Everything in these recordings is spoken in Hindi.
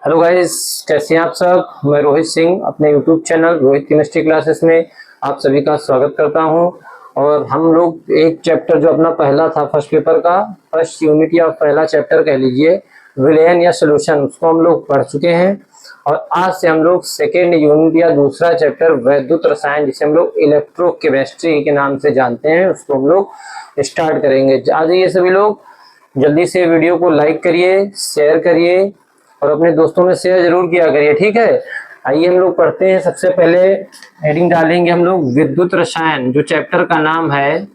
हेलो गाइस, कैसे हैं आप सब। मैं रोहित सिंह अपने YouTube channel Rohit chemistry classes में आप सभी का स्वागत करता हूं। और हम लोग एक चैप्टर जो अपना पहला था फर्स्ट पेपर का, फर्स्ट यूनिट या पहला चैप्टर कह लीजिए, विलयन या सॉल्यूशन, उसको हम लोग पढ़ चुके हैं। और आज से हम लोग सेकेंड यूनिट या दूसरा चैप्टर वैद्युत रसायन, जिसे हम लोग इलेक्ट्रोकेमिस्ट्री के नाम से जानते हैं, उसको हम लोग स्टार्ट करेंगे। आ जाइए सभी लोग, जल्दी से वीडियो को लाइक करिए, शेयर करिए और अपने दोस्तों में शेयर जरूर किया करिए, ठीक है। आइए हम लोग पढ़ते हैं। सबसे पहले हेडिंग डालेंगे हम लोग विद्युत रसायन, जो चैप्टर का नाम है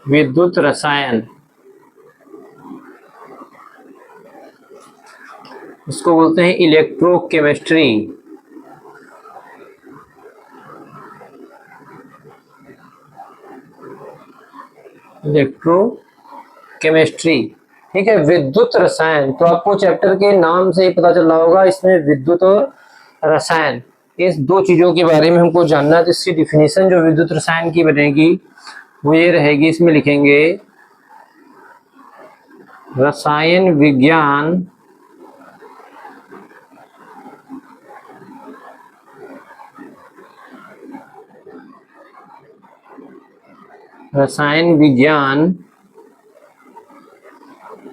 विद्युत रसायन। इसको बोलते हैं इलेक्ट्रोकेमिस्ट्री। इलेक्ट्रोकेमिस्ट्री, ठीक है। विद्युत रसायन, तो आपको चैप्टर के नाम से ही पता चल रहा होगा, इसमें विद्युत और रसायन, इस दो चीजों के बारे में हमको जानना है। तो इसकी डिफिनीशन जो विद्युत रसायन की बनेगी वो ये रहेगी, इसमें लिखेंगे रसायन विज्ञान रसायन विज्ञान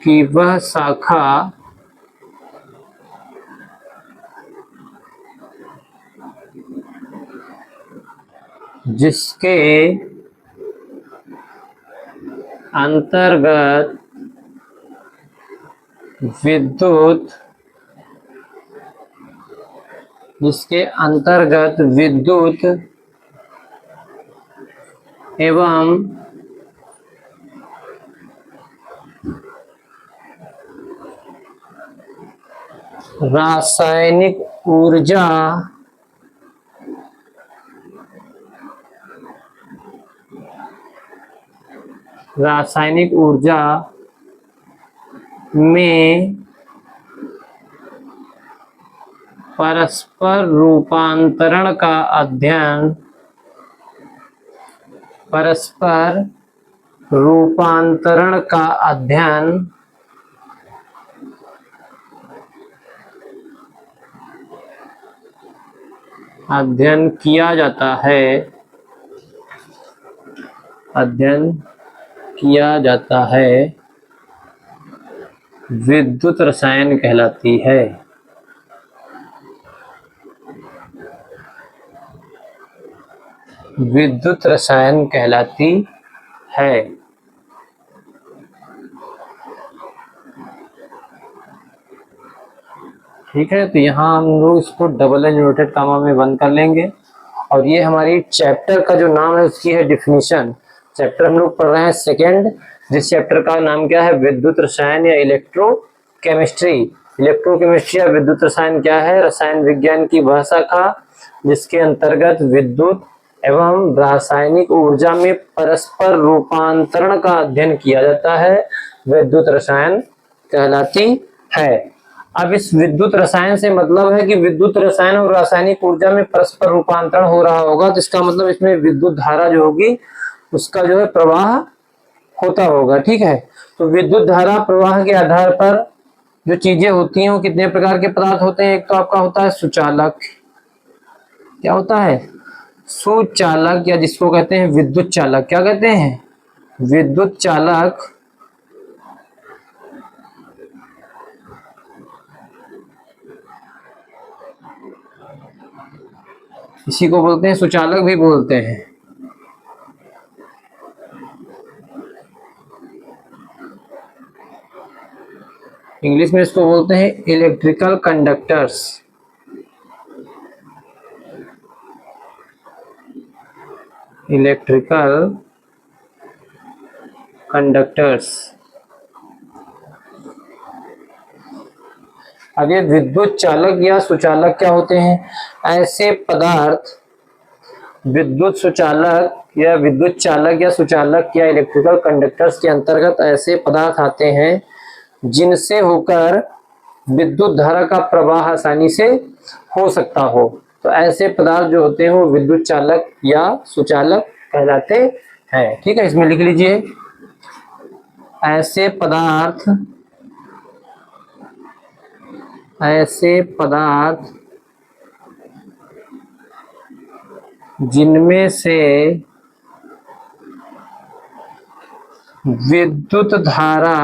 की वह शाखा जिसके अंतर्गत विद्युत एवं रासायनिक ऊर्जा में परस्पर रूपांतरण का अध्ययन किया जाता है, विद्युत रसायन कहलाती है। विद्युत रसायन कहलाती है। ठीक है, तो यहाँ हम लोग इसको डबल इन्वर्टेड कामा में बंद कर लेंगे। और ये हमारी चैप्टर का जो नाम है उसकी है डिफिनीशन। चैप्टर हम लोग पढ़ रहे हैं सेकेंड, जिस चैप्टर का नाम क्या है, विद्युत रसायन या इलेक्ट्रोकेमिस्ट्री। इलेक्ट्रोकेमिस्ट्री या विद्युत रसायन क्या है, रसायन विज्ञान की वह शाखा जिसके अंतर्गत विद्युत एवं रासायनिक ऊर्जा में परस्पर रूपांतरण का अध्ययन किया जाता है, विद्युत रसायन कहलाती है। अब इस विद्युत रसायन से मतलब है कि विद्युत रसायन और रासायनिक ऊर्जा में परस्पर रूपांतरण हो रहा होगा, तो इसका मतलब इसमें विद्युत धारा जो होगी उसका जो है प्रवाह होता होगा, ठीक है। तो विद्युत धारा प्रवाह के आधार पर जो चीजें होती हैं वो कितने प्रकार के पदार्थ होते हैं। एक तो आपका होता है सुचालक, क्या होता है, सुचालक, या जिसको कहते हैं विद्युत चालक। क्या कहते हैं, विद्युत चालक। इसी को बोलते हैं सुचालक भी बोलते हैं। इंग्लिश में इसको बोलते हैं इलेक्ट्रिकल कंडक्टर्स। Electrical conductors. अब ये विद्युत चालक या सुचालक क्या होते हैं, ऐसे पदार्थ, विद्युत चालक या सुचालक या इलेक्ट्रिकल कंडक्टर्स के अंतर्गत ऐसे पदार्थ आते हैं जिनसे होकर विद्युत धारा का प्रवाह आसानी से हो सकता हो। तो ऐसे पदार्थ जो होते हैं वो विद्युत चालक या सुचालक कहलाते हैं, ठीक है। इसमें लिख लीजिए, ऐसे पदार्थ ऐसे पदार्थ जिनमें से विद्युत धारा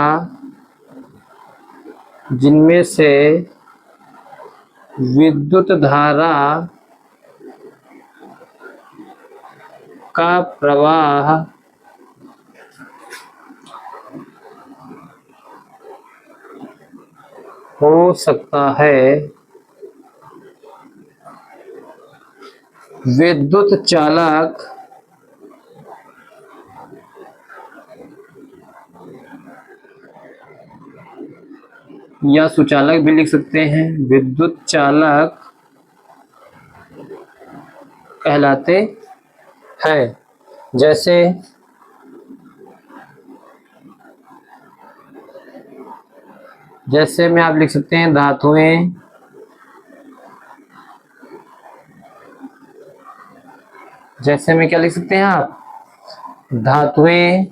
जिनमें से विद्युत धारा का प्रवाह हो सकता है। विद्युत चालक या सुचालक भी लिख सकते हैं, विद्युत चालक कहलाते हैं। जैसे जैसे में आप लिख सकते हैं धातुएं, जैसे में क्या लिख सकते हैं आप, धातुएं,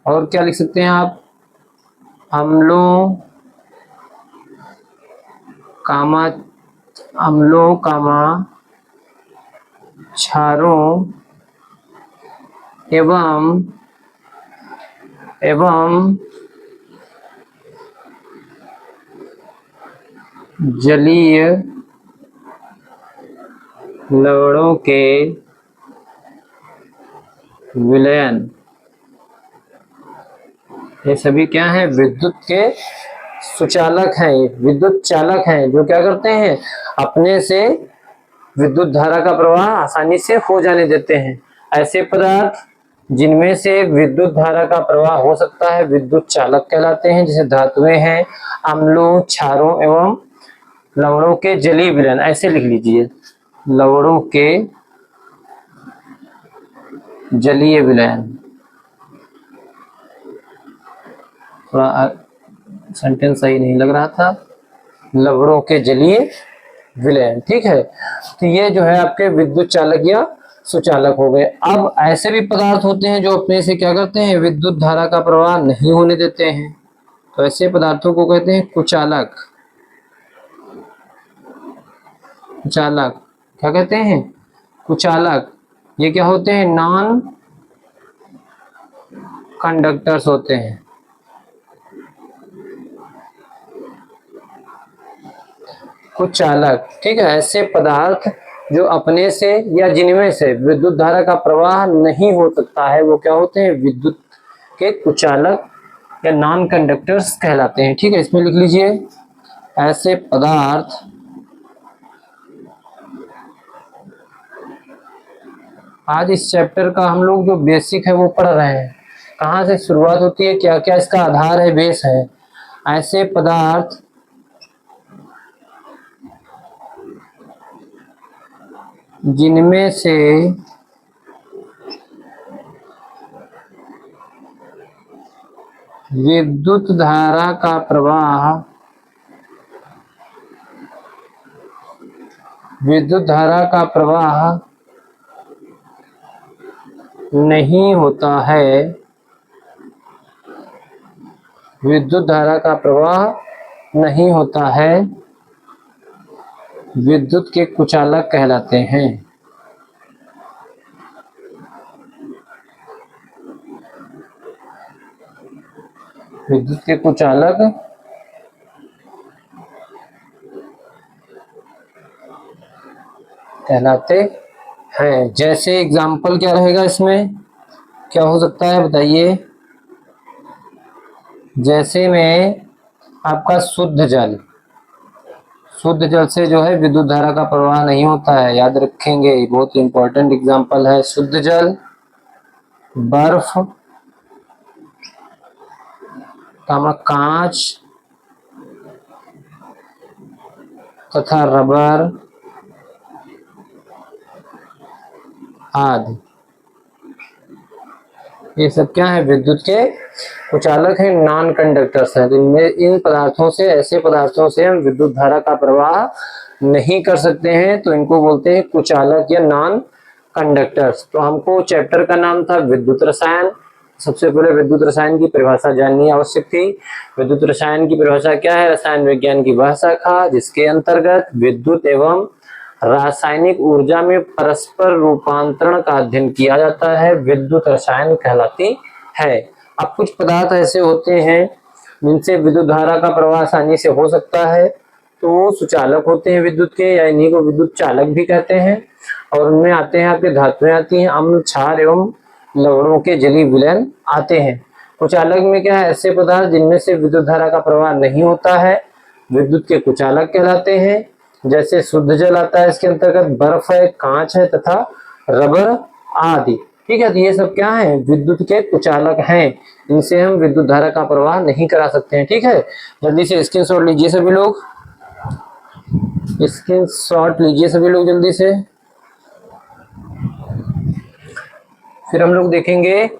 और क्या लिख सकते हैं आप, अम्लों कामा क्षारों एवं जलीय लवणों के विलयन। ये सभी क्या है, विद्युत के सुचालक हैं, विद्युत चालक हैं, जो क्या करते हैं, अपने से विद्युत धारा का प्रवाह आसानी से हो जाने देते हैं। ऐसे पदार्थ जिनमें से विद्युत धारा का प्रवाह हो सकता है विद्युत चालक कहलाते हैं। जैसे धातुएं हैं, अम्लों, क्षारों एवं लवणों के जलीय विलयन, ऐसे लिख लीजिए, लवणों के जलीय विलयन। थोड़ा सेंटेंस सही नहीं लग रहा था, लवणों के जलीय विलयन, ठीक है। तो ये जो है आपके विद्युत चालक या सुचालक हो गए। अब ऐसे भी पदार्थ होते हैं जो अपने से क्या करते हैं, विद्युत धारा का प्रवाह नहीं होने देते हैं, तो ऐसे पदार्थों को कहते हैं कुचालक। कुचालक क्या कहते हैं, कुचालक। ये क्या होते हैं, नॉन कंडक्टर्स होते हैं। कुचालक, ठीक है। ऐसे पदार्थ जो अपने से या जिनमें से विद्युत धारा का प्रवाह नहीं हो सकता है, वो क्या होते हैं, विद्युत के कुचालक या नॉन कंडक्टर्स कहलाते हैं, ठीक है। इसमें लिख लीजिए, ऐसे पदार्थ आज इस चैप्टर का हम लोग जो बेसिक है वो पढ़ रहे हैं, कहाँ से शुरुआत होती है, क्या क्या इसका आधार है, बेस है। ऐसे पदार्थ जिनमें से विद्युत धारा का प्रवाह नहीं होता है, विद्युत धारा का प्रवाह नहीं होता है, विद्युत के कुचालक कहलाते हैं। विद्युत के कुचालक कहलाते हैं। जैसे एग्जाम्पल क्या रहेगा, इसमें क्या हो सकता है बताइए। जैसे में आपका शुद्ध जल, शुद्ध जल से जो है विद्युत धारा का प्रवाह नहीं होता है, याद रखेंगे, बहुत इंपॉर्टेंट एग्जाम्पल है। शुद्ध जल, बर्फ, कांच तथा रबर आदि, ये सब क्या है, विद्युत के कुचालक है, नॉन कंडक्टर्स है। इनमें इन पदार्थों से, ऐसे पदार्थों से हम विद्युत धारा का प्रवाह नहीं कर सकते हैं, तो इनको बोलते हैं कुचालक या नॉन कंडक्टर्स। तो हमको चैप्टर का नाम था विद्युत रसायन, सबसे पहले विद्युत रसायन की परिभाषा जाननी आवश्यक थी। विद्युत रसायन की परिभाषा क्या है? रसायन विज्ञान की वह शाखा जिसके अंतर्गत विद्युत एवं रासायनिक ऊर्जा में परस्पर रूपांतरण का अध्ययन किया जाता है, विद्युत रसायन कहलाती है। अब कुछ पदार्थ ऐसे होते हैं जिनसे विद्युत धारा का प्रवाह आसानी से हो सकता है, तो वो सुचालक होते हैं विद्युत के, या इन्हीं को विद्युत चालक भी कहते हैं। और उनमें आते हैं आपके धातुएं आती हैं, अम्ल, क्षार एवं लवणों के जलीय विलयन आते हैं। कुचालक में क्या है? ऐसे पदार्थ जिनमें से विद्युत धारा का प्रवाह नहीं होता है, विद्युत के कुचालक कहलाते हैं। जैसे शुद्ध जल आता है इसके अंतर्गत, बर्फ है, कांच है तथा रबर आदि। ठीक है, तो ये सब क्या है? विद्युत के कुचालक हैं, इनसे हम विद्युत धारा का प्रवाह नहीं करा सकते हैं। ठीक है, जल्दी से स्क्रीनशॉट लीजिए सभी लोग, स्क्रीनशॉट लीजिए सभी लोग जल्दी से। फिर हम लोग देखेंगे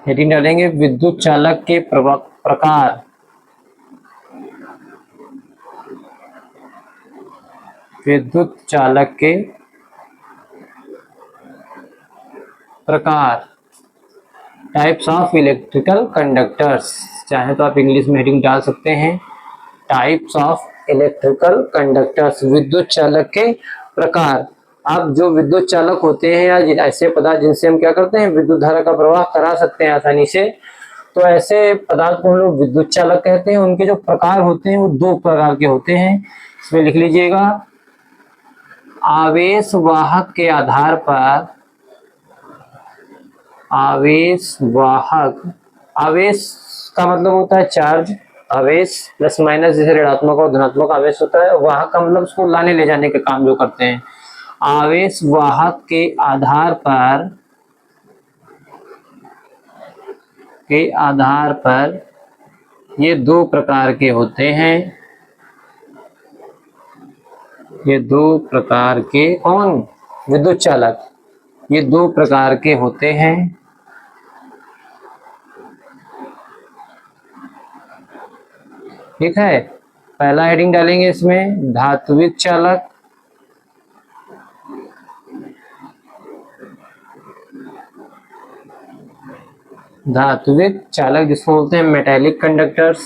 हेडिंग डालेंगे विद्युत चालक के प्रकार। विद्युत चालक के प्रकार, टाइप्स ऑफ इलेक्ट्रिकल कंडक्टर्स, चाहे तो आप इंग्लिश में हेडिंग डाल सकते हैं, टाइप्स ऑफ इलेक्ट्रिकल कंडक्टर्स, विद्युत चालक के प्रकार। अब जो विद्युत चालक होते हैं या ऐसे पदार्थ जिनसे हम क्या करते हैं? विद्युत धारा का प्रवाह करा सकते हैं आसानी से, तो ऐसे पदार्थ को हम लोग विद्युत चालक कहते हैं। उनके जो प्रकार होते हैं वो दो प्रकार के होते हैं, इसमें लिख लीजिएगा। आवेश वाहक के आधार पर, आवेश वाहक, आवेश का मतलब होता है चार्ज, आवेश प्लस माइनस, जैसे ऋणात्मक और धनात्मक आवेश होता है। वाहक का मतलब उसको लाने ले जाने के काम जो करते हैं। आवेश वाहक के आधार पर ये दो प्रकार के होते हैं। ये दो प्रकार के कौन? विद्युत चालक, ये दो प्रकार के होते हैं। ठीक है, पहला हेडिंग डालेंगे इसमें धात्विक चालक, धात्विक चालक जिसको बोलते हैं मेटेलिक कंडक्टर्स,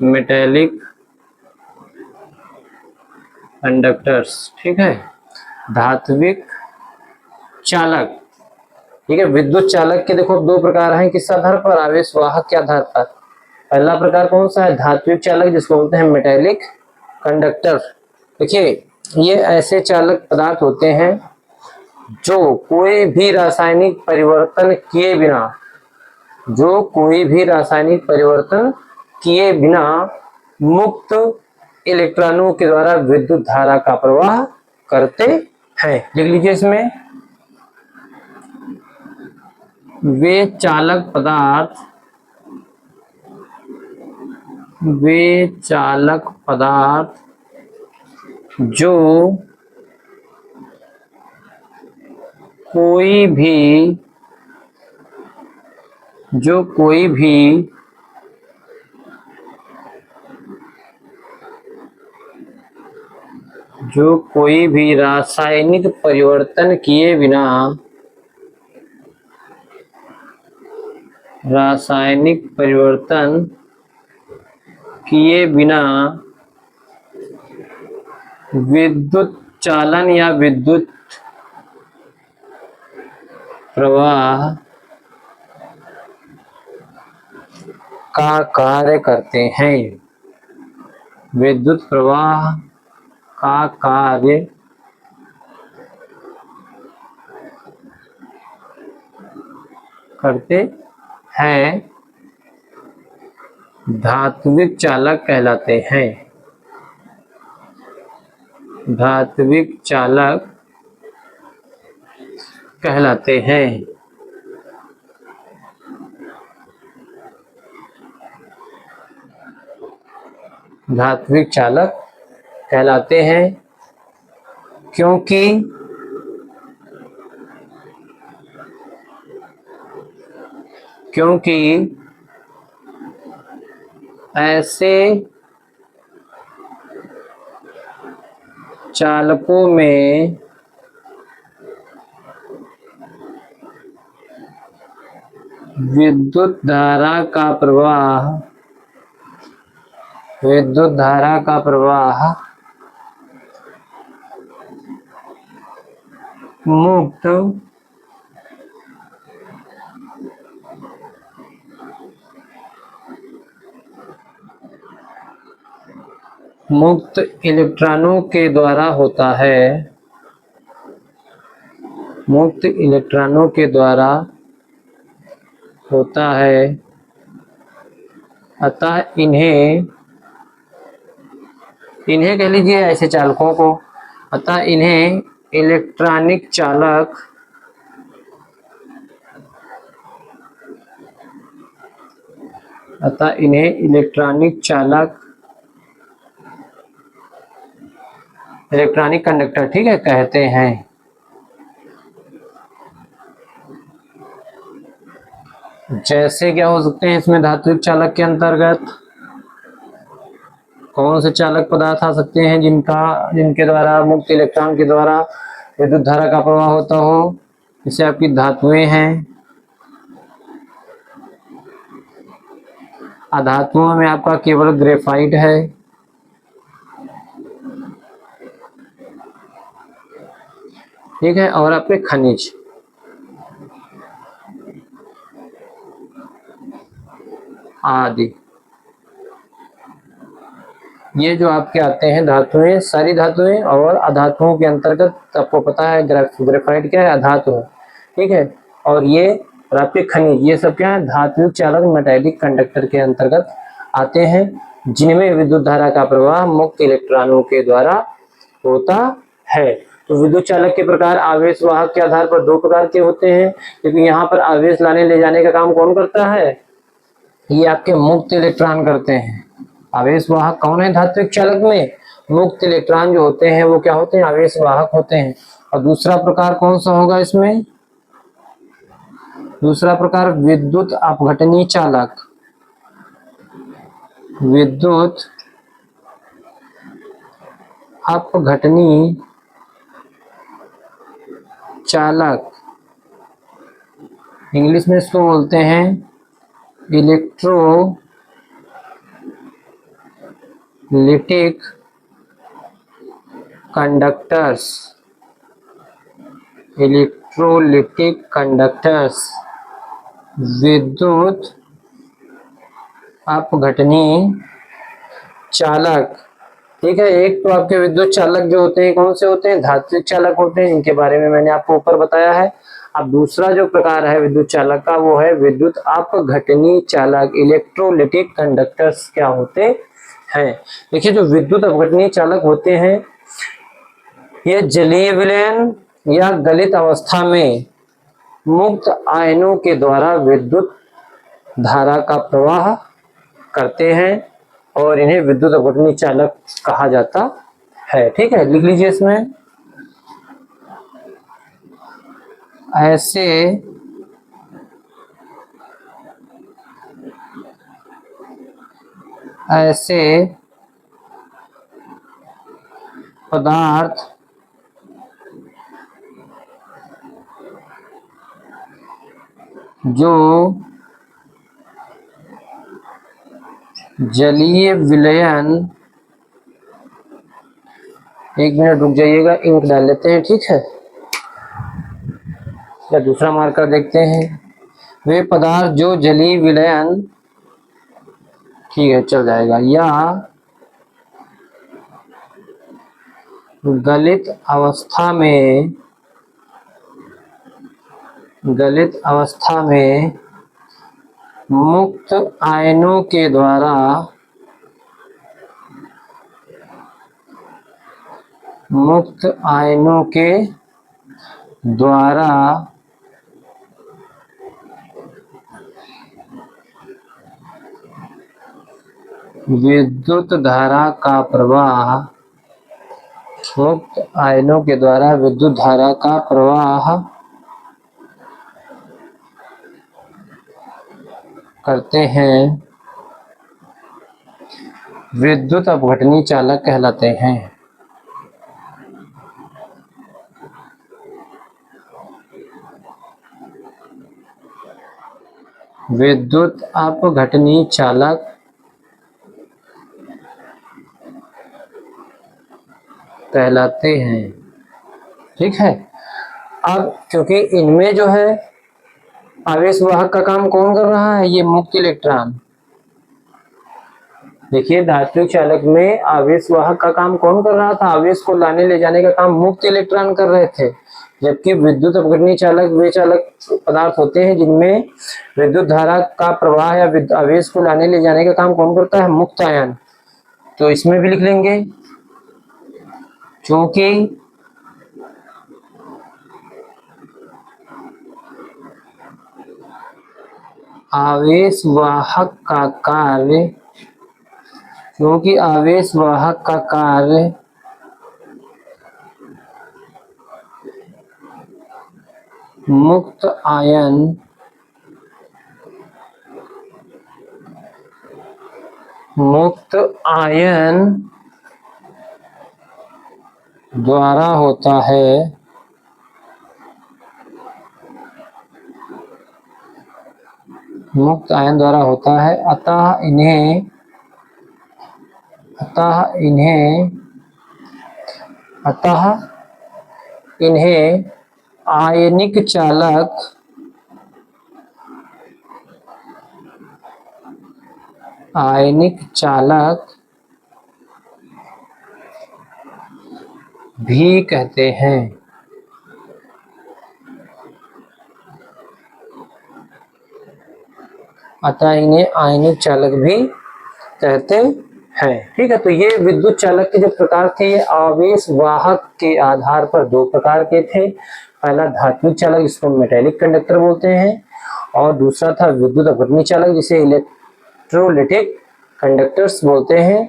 मेटेलिक कंडक्टर्स। ठीक है, धात्विक चालक। ठीक है, विद्युत चालक के देखो दो प्रकार हैं, किस आधार पर? आवेश वाहक के आधार पर। पहला प्रकार कौन सा है? धात्विक चालक जिसको बोलते हैं मेटेलिक कंडक्टर। देखिए, ये ऐसे चालक पदार्थ होते हैं जो कोई भी रासायनिक परिवर्तन किए बिना, जो कोई भी रासायनिक परिवर्तन किए बिना मुक्त इलेक्ट्रॉनों के द्वारा विद्युत धारा का प्रवाह करते हैं। लिख लीजिए इसमें, वे चालक पदार्थ, वे चालक पदार्थ जो कोई भी, जो कोई भी जो कोई भी रासायनिक परिवर्तन किए बिना, रासायनिक परिवर्तन किए बिना विद्युत चालन या विद्युत प्रवाह का कार्य करते हैं, विद्युत प्रवाह का कार्य करते हैं, धात्विक चालक कहलाते हैं, धात्विक चालक कहलाते हैं। धात्विक चालक कहलाते हैं, क्योंकि ऐसे चालकों में विद्युत धारा का प्रवाह मुक्त इलेक्ट्रॉनों के द्वारा होता है, मुक्त इलेक्ट्रॉनों के द्वारा होता है। अतः इन्हें कह लीजिए ऐसे चालकों को, अतः इन्हें इलेक्ट्रॉनिक चालक इलेक्ट्रॉनिक कंडक्टर, ठीक है, कहते हैं। जैसे क्या हो सकते हैं इसमें धात्विक चालक के अंतर्गत? कौन से चालक पदार्थ आ सकते हैं जिनके द्वारा मुक्त इलेक्ट्रॉन के द्वारा विद्युत धारा का प्रवाह होता हो? जैसे आपकी धातुएं हैं, अधातुओं में आपका केवल ग्रेफाइट है, ठीक है, और आपके खनिज आदि, ये जो आपके आते हैं धातुएं, सारी धातुएं। और अधातुओं के अंतर्गत आपको पता है ग्रेफाइट क्या है, अधातु है, ठीक है। और ये और आपके खनिज, ये सब क्या है, धात्विक चालक मेटालिक कंडक्टर के अंतर्गत आते हैं, जिनमें विद्युत धारा का प्रवाह मुक्त इलेक्ट्रॉनों के द्वारा होता है। तो विद्युत चालक के प्रकार आवेश वाहक के आधार पर दो प्रकार के होते हैं, क्योंकि यहाँ पर आवेश लाने ले जाने का काम कौन करता है? ये आपके मुक्त इलेक्ट्रॉन करते हैं। आवेश वाहक कौन है धात्विक चालक में? मुक्त इलेक्ट्रॉन जो होते हैं वो क्या होते हैं, आवेश वाहक होते हैं। और दूसरा प्रकार कौन सा होगा इसमें? दूसरा प्रकार विद्युत अपघटनी चालक, विद्युत अपघटनी चालक, इंग्लिश में इसको बोलते हैं इलेक्ट्रोलिटिक कंडक्टर्स, इलेक्ट्रोलिटिक कंडक्टर्स, विद्युत अपघटनी चालक, ठीक है। एक तो आपके विद्युत चालक जो होते हैं कौन से होते हैं, धात्विक चालक होते हैं, इनके बारे में मैंने आपको ऊपर बताया है। अब दूसरा जो प्रकार है विद्युत चालक का वो है विद्युत अपघटनी चालक, इलेक्ट्रोलिटिक कंडक्टर्स क्या होते हैं। देखिए जो विद्युत अपघटनी चालक होते हैं ये जलीय विलयन या गलित अवस्था में मुक्त आयनों के द्वारा विद्युत धारा का प्रवाह करते हैं और इन्हें विद्युत अपघटनी चालक कहा जाता है, ठीक है। लिख लीजिए इसमें, ऐसे पदार्थ जो जलीय विलयन, एक मिनट रुक जाइएगा, इंक डाल लेते हैं, ठीक है, या दूसरा मार्कर देखते हैं। वे पदार्थ जो जलीय विलयन, ठीक है चल जाएगा, या गलित अवस्था में मुक्त आयनों के द्वारा विद्युत धारा का प्रवाह, मुक्त आयनों के द्वारा विद्युत धारा का प्रवाह करते हैं, विद्युत अपघटनी चालक कहलाते हैं। विद्युत अपघटनी चालक कहलाते हैं। ठीक है। अब क्योंकि इनमें जो है आवेश वाहक का काम कौन कर रहा है, ये मुक्त इलेक्ट्रॉन। देखिए धात्विक चालक में आवेश वाहक का काम कौन कर रहा था, आवेश को लाने ले जाने का काम मुक्त इलेक्ट्रॉन कर रहे थे। जबकि विद्युत अपघटनी चालक वे चालक पदार्थ होते हैं जिनमें विद्युत धारा का प्रवाह या आवेश को लाने ले जाने का काम कौन करता है, मुक्त आयन। तो इसमें भी लिख लेंगे, क्योंकि आवेश वाहक का कार्य, क्योंकि आवेश वाहक का कार्य मुक्त आयन द्वारा होता है, मुक्त आयन द्वारा होता है। अतः इन्हें आयनिक चालक भी कहते हैं। अतः इन्हें आयनिक चालक भी कहते हैं। ठीक है। तो ये विद्युत चालक के जो प्रकार थे, ये आवेश वाहक के आधार पर दो प्रकार के थे। पहला धात्विक चालक, जिसको मेटेलिक कंडक्टर बोलते हैं, और दूसरा था विद्युत अपघटनी चालक, जिसे इलेक्ट्रोलिटिक कंडक्टर्स बोलते हैं।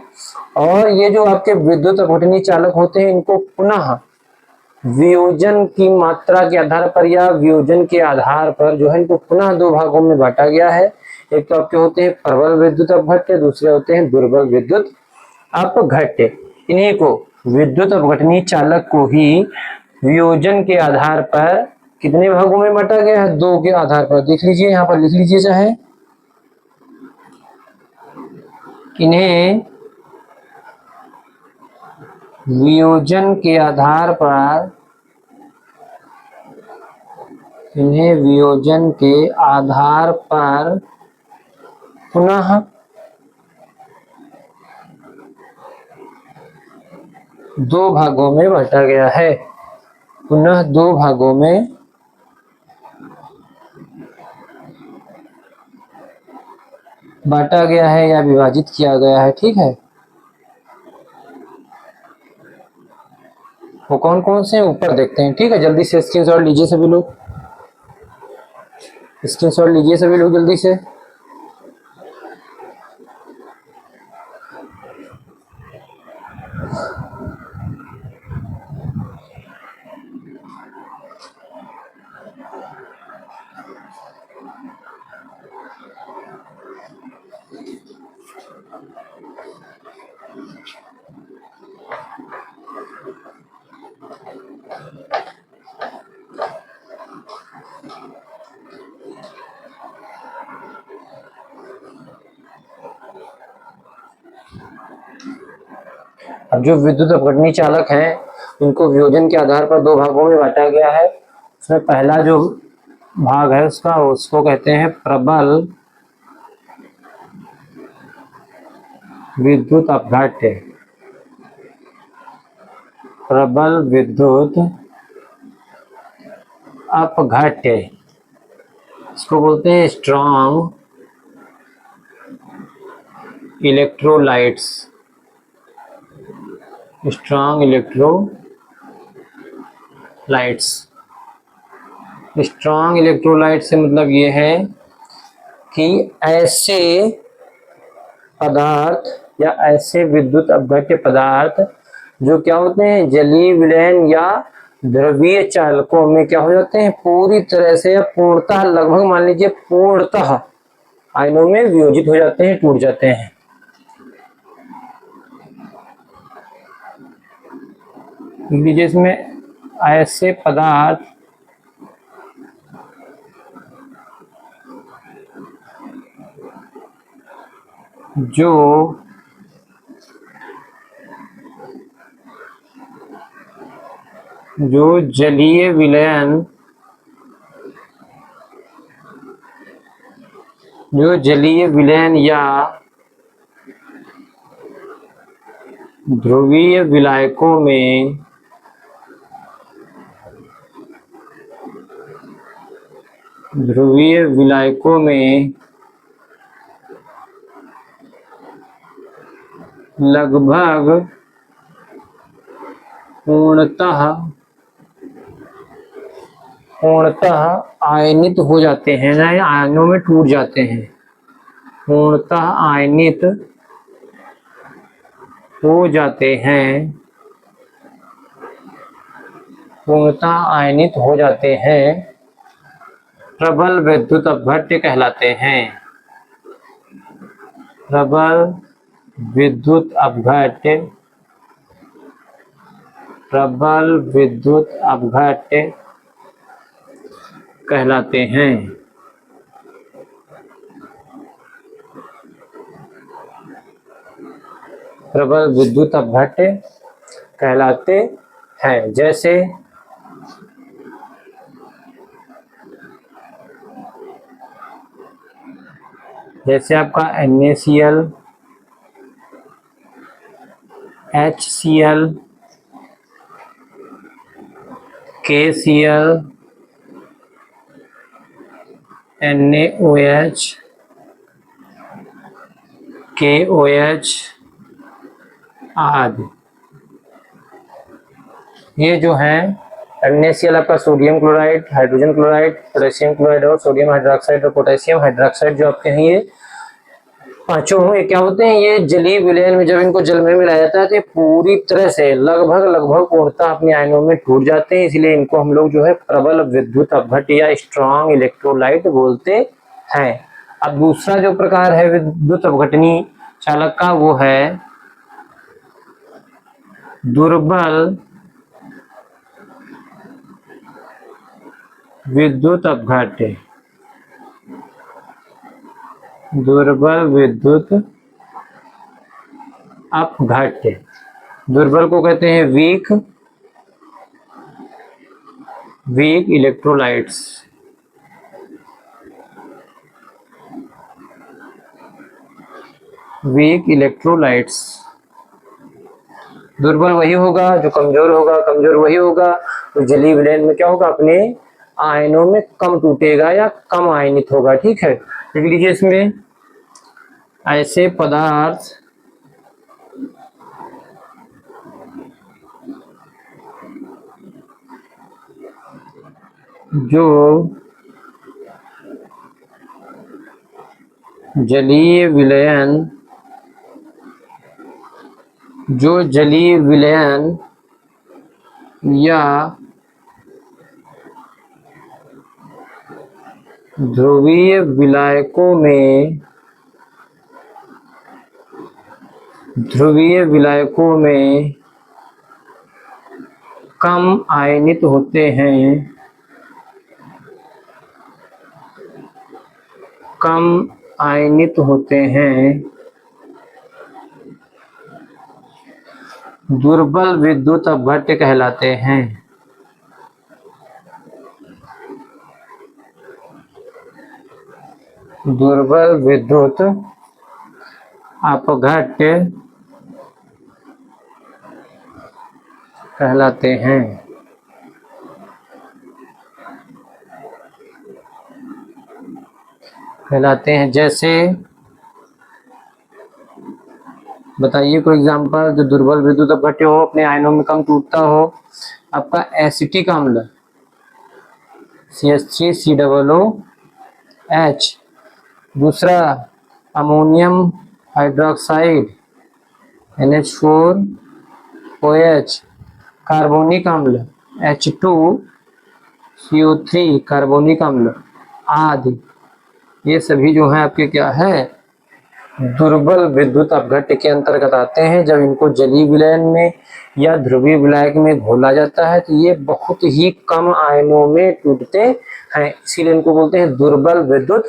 और ये जो आपके विद्युत अपघटनी चालक होते हैं, इनको पुनः वियोजन की मात्रा के आधार पर या वियोजन के आधार पर जो है इनको पुनः दो भागों में बांटा गया है। एक तो आपके होते हैं प्रबल विद्युत अपघट्य, दूसरे होते हैं दुर्बल विद्युत अपघट्य। इन्हीं को विद्युत अपघटनी चालक को ही वियोजन के आधार पर कितने भागों में बांटा गया है, दो के आधार पर। देख लीजिए, यहाँ पर लिख लीजिए चाहे, इन्हें वियोजन के आधार पर, पुनः दो भागों में बांटा गया है, पुनः दो भागों में बांटा गया है या विभाजित किया गया है। ठीक है। वो कौन कौन से ऊपर देखते हैं। ठीक है, जल्दी से स्क्रीनशॉट लीजिए सभी लोग, स्क्रीनशॉट लीजिए सभी लोग जल्दी से। अब जो विद्युत अपघटनी चालक हैं, उनको वियोजन के आधार पर दो भागों में बांटा गया है। उसमें पहला जो भाग है उसको कहते हैं प्रबल विद्युत अपघट्य, प्रबल विद्युत अपघट्य। इसको बोलते हैं strong electrolytes, strong electrolytes. Strong electrolyte से मतलब ये है कि ऐसे पदार्थ या ऐसे विद्युत अपघट्य पदार्थ जो क्या होते हैं, जलीय विलयन या द्रवीय चालकों में क्या हो जाते हैं, पूरी तरह से या पूर्णतः, लगभग मान लीजिए पूर्णतः आयनों में वियोजित हो जाते हैं, टूट जाते हैं। लीजिए इसमें ऐसे पदार्थ जो जलीय विलयन या ध्रुवीय विलायकों में लगभग पूर्णतः आयनित हो जाते हैं, या आयनों में टूट जाते हैं, पूर्णतः आयनित हो जाते हैं, प्रबल विद्युत अपघट्य कहलाते हैं। प्रबल विद्युत अपघट्य कहलाते हैं। प्रबल विद्युत अपघट्य कहलाते हैं। जैसे आपका NaCl, HCl, KCl, NaOH, KOH आदि। ये जो है NaCl आपका sodium chloride, hydrogen chloride, potassium chloride और सोडियम हाइड्रोक्साइड और पोटेशियम हाइड्रोक्साइड जो आपके हैं, ये पांचों ये क्या होते हैं, ये जलीय विलयन में जब इनको जल में मिलाया जाता है तो पूरी तरह से लगभग पूर्णतः अपने आयनों में टूट जाते हैं, इसलिए इनको हम लोग जो है प्रबल विद्युत अपघट्य या स्ट्रॉन्ग इलेक्ट्रोलाइट बोलते हैं। अब दूसरा जो प्रकार है विद्युत अपघटनी चालक का, वो है दुर्बल विद्युत अपघट्य। दुर्बल को कहते हैं वीक इलेक्ट्रोलाइट्स। दुर्बल वही होगा जो कमजोर होगा, तो जलीय विलयन में क्या होगा, अपने आयनों में कम टूटेगा या कम आयनित होगा। ठीक है, देख लीजिए इसमें ऐसे पदार्थ जो जलीय विलयन या ध्रुवीय विलायकों में कम आयनित होते हैं, दुर्बल विद्युत अपघट्य कहलाते हैं। दुर्बल विद्युत अपघट्य कहलाते हैं। जैसे बताइए कोई एग्जांपल जो दुर्बल विद्युत अपघट्य हो, अपने आयनों में कम टूटता हो। आपका एसिटिक अम्ल CH3COOH, दूसरा अमोनियम हाइड्रोक्साइड NH4OH कार्बोनिक अम्ल, H2CO3 कार्बोनिक अम्ल आदि, ये सभी जो है आपके क्या है, दुर्बल विद्युत अपघट्य के अंतर्गत आते हैं। जब इनको जलीय विलयन में या ध्रुवीय विलायक में घोला जाता है तो ये बहुत ही कम आयनों में टूटते हैं, इसीलिए इनको बोलते हैं दुर्बल विद्युत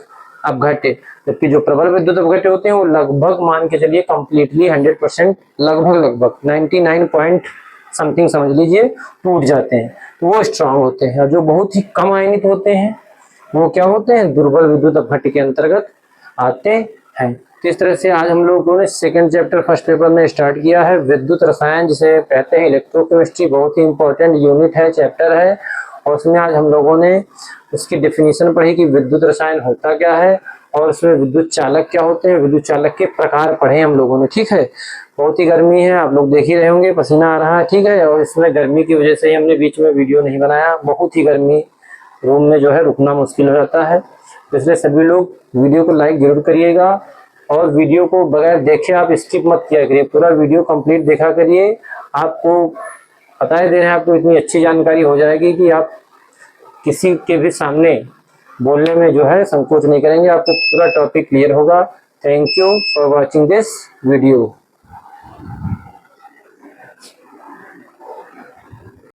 अपघट्य। जबकि जो प्रबल विद्युत अपघट्य होते हैं वो लगभग मान के चलिए कंप्लीटली 100%, लगभग 99 पॉइंट समथिंग समझ लीजिए टूट जाते हैं, तो वो स्ट्रांग होते हैं। और जो बहुत ही कम आयनित होते हैं वो क्या होते हैं, दुर्बल विद्युत अपघट्य के अंतर्गत आते हैं। तो इस तरह से आज हम लोगों ने सेकंड चैप्टर फर्स्ट पेपर में स्टार्ट किया है विद्युत रसायन, जिसे कहते हैं इलेक्ट्रोकेमिस्ट्री। बहुत ही इंपॉर्टेंट यूनिट है, चैप्टर है, और उसमें आज हम लोगों ने उसकी डेफिनेशन पढ़ी कि विद्युत रसायन होता क्या है, और उसमें विद्युत चालक क्या होते हैं, विद्युत चालक के प्रकार पढ़े हम लोगों ने। ठीक है, बहुत ही गर्मी है, आप लोग देख ही रहे होंगे, पसीना आ रहा है। ठीक है, और इसमें गर्मी की वजह से ही हमने बीच में वीडियो नहीं बनाया, बहुत ही गर्मी, रूम में जो है रुकना मुश्किल हो जाता है। इसलिए सभी लोग वीडियो को लाइक जरूर करिएगा, और वीडियो को बगैर देखे आप स्किप मत किया करिए, पूरा वीडियो कंप्लीट देखा करिए। आपको बता दे रहे हैं, आपको इतनी अच्छी जानकारी हो जाएगी कि आप किसी के भी सामने बोलने में जो है संकोच नहीं करेंगे, आपको पूरा टॉपिक क्लियर होगा। Thank you for watching this video.